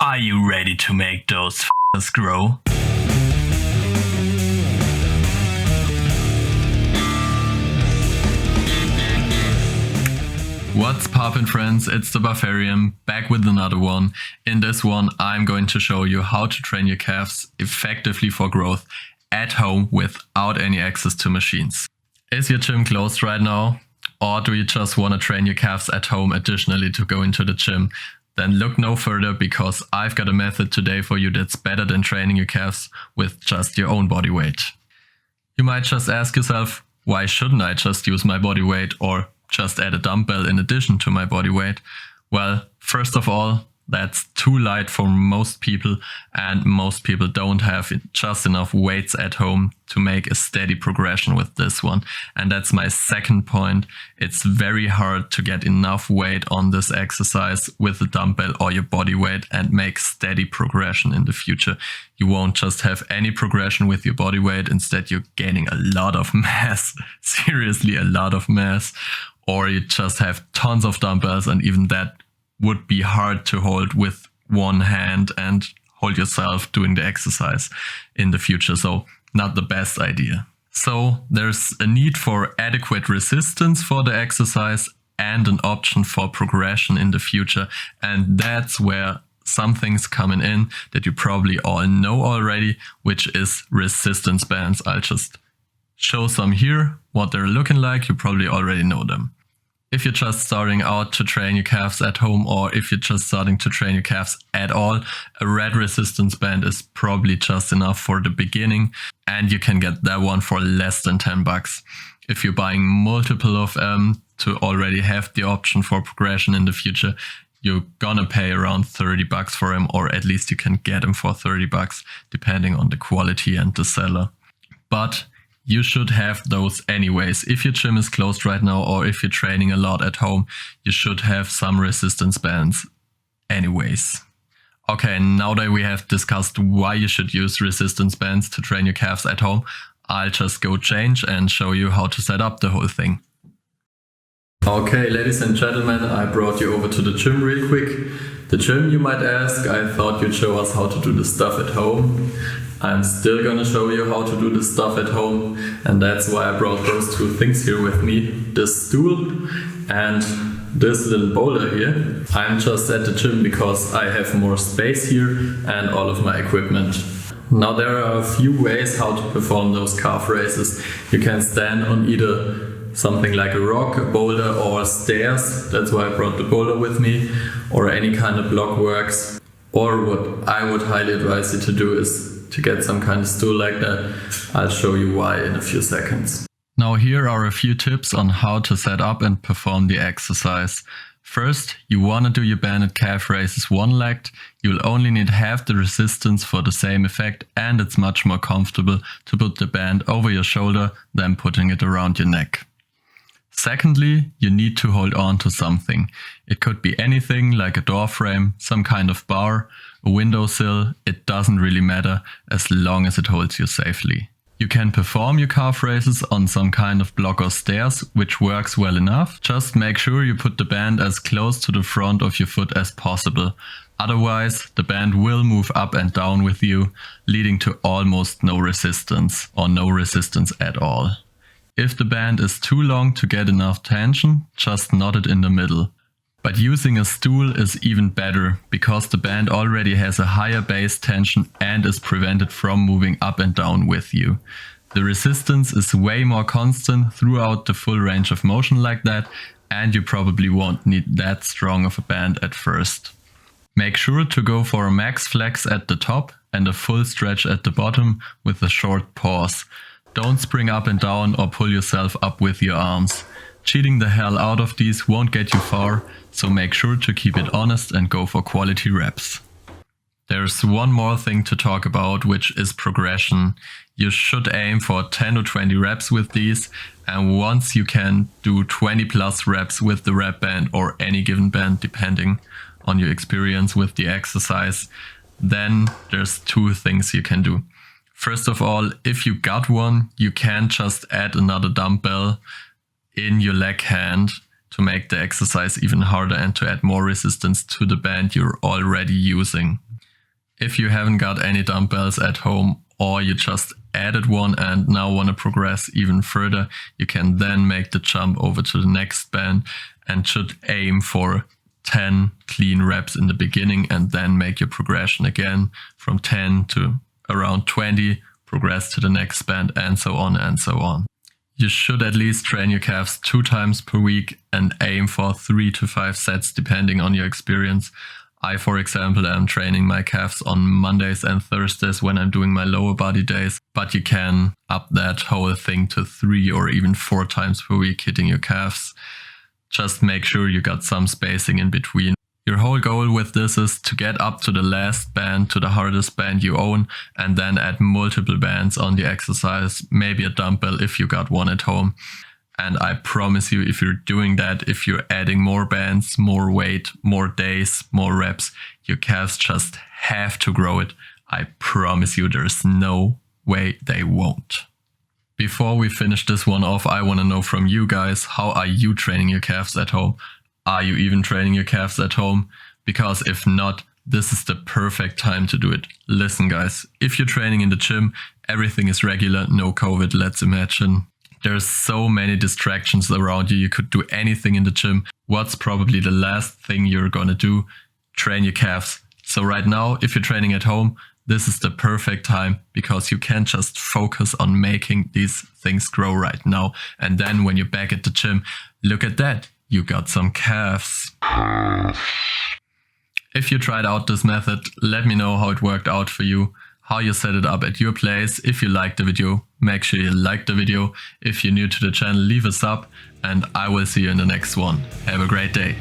Are you ready to make those f***ers grow? What's poppin' friends, it's the Buffarian, back with another one. In this one I'm going to show you how to train your calves effectively for growth at home without any access to machines. Is your gym closed right now? Or do you just want to train your calves at home additionally to go into the gym? Then look no further, because I've got a method today for you that's better than training your calves with just your own body weight. You might just ask yourself, why shouldn't I just use my body weight or just add a dumbbell in addition to my body weight? Well, first of all, that's too light for most people, and most people don't have just enough weights at home to make a steady progression with this one. And that's my second point. It's very hard to get enough weight on this exercise with a dumbbell or your body weight and make steady progression in the future. You won't just have any progression with your body weight, instead you're gaining a lot of mass, seriously a lot of mass, or you just have tons of dumbbells, and even that would be hard to hold with one hand and hold yourself doing the exercise in the future. So not the best idea. So there's a need for adequate resistance for the exercise and an option for progression in the future. And that's where something's coming in that you probably all know already, which is resistance bands. I'll just show some here, what they're looking like. You probably already know them. If you're just starting out to train your calves at home, or if you're just starting to train your calves at all, a red resistance band is probably just enough for the beginning, and you can get that one for less than 10 bucks. If you're buying multiple of them to already have the option for progression in the future, you're gonna pay around 30 bucks for them, or at least you can get them for 30 bucks, depending on the quality and the seller. But you should have those anyways. If your gym is closed right now, or if you're training a lot at home, you should have some resistance bands anyways. Okay, now that we have discussed why you should use resistance bands to train your calves at home, I'll just go change and show you how to set up the whole thing. Okay, ladies and gentlemen, I brought you over to the gym real quick. The gym, you might ask, I thought you'd show us how to do the stuff at home. I'm still gonna show you how to do the stuff at home, and that's why I brought those two things here with me, this stool and this little boulder here. I'm just at the gym because I have more space here and all of my equipment. Now there are a few ways how to perform those calf raises. You can stand on either something like a rock, a boulder, or stairs. That's why I brought the boulder with me, or any kind of block works. Or what I would highly advise you to do is to get some kind of stool like that. I'll show you why in a few seconds. Now here are a few tips on how to set up and perform the exercise. First, you want to do your banded calf raises one-legged. You'll only need half the resistance for the same effect, and it's much more comfortable to put the band over your shoulder than putting it around your neck. Secondly, you need to hold on to something. It could be anything like a door frame, some kind of bar, a windowsill. It doesn't really matter as long as it holds you safely. You can perform your calf raises on some kind of block or stairs, which works well enough. Just make sure you put the band as close to the front of your foot as possible. Otherwise, the band will move up and down with you, leading to almost no resistance, or no resistance at all. If the band is too long to get enough tension, just knot it in the middle. But using a stool is even better, because the band already has a higher base tension and is prevented from moving up and down with you. The resistance is way more constant throughout the full range of motion like that, and you probably won't need that strong of a band at first. Make sure to go for a max flex at the top and a full stretch at the bottom with a short pause. Don't spring up and down or pull yourself up with your arms. Cheating the hell out of these won't get you far, so make sure to keep it honest and go for quality reps. There's one more thing to talk about, which is progression. You should aim for 10 or 20 reps with these, and once you can do 20 plus reps with the rep band or any given band depending on your experience with the exercise, then there's two things you can do. First of all, if you got one, you can just add another dumbbell in your leg hand to make the exercise even harder and to add more resistance to the band you're already using. If you haven't got any dumbbells at home, or you just added one and now want to progress even further, you can then make the jump over to the next band and should aim for 10 clean reps in the beginning and then make your progression again from 10 to around 20, progress to the next band, and so on and so on. You should at least train your calves 2 times per week and aim for 3 to 5 sets depending on your experience. I, for example, am training my calves on Mondays and Thursdays when I'm doing my lower body days, but you can up that whole thing to 3 or even 4 times per week hitting your calves. Just make sure you got some spacing in between. Your whole goal with this is to get up to the last band, to the hardest band you own, and then add multiple bands on the exercise, maybe a dumbbell if you got one at home. And I promise you, if you're doing that, if you're adding more bands, more weight, more days, more reps, your calves just have to grow it. I promise you, there's no way they won't. Before we finish this one off, I want to know from you guys, how are you training your calves at home? Are you even training your calves at home? Because if not, this is the perfect time to do it. Listen guys, if you're training in the gym, everything is regular, no COVID, let's imagine. There's so many distractions around you. You could do anything in the gym. What's probably the last thing you're gonna do? Train your calves. So right now, if you're training at home, this is the perfect time because you can just focus on making these things grow right now. And then when you're back at the gym, look at that. You got some calves. If you tried out this method, let me know how it worked out for you, how you set it up at your place. If you liked the video, make sure you like the video. If you're new to the channel, leave a sub, and I will see you in the next one. Have a great day.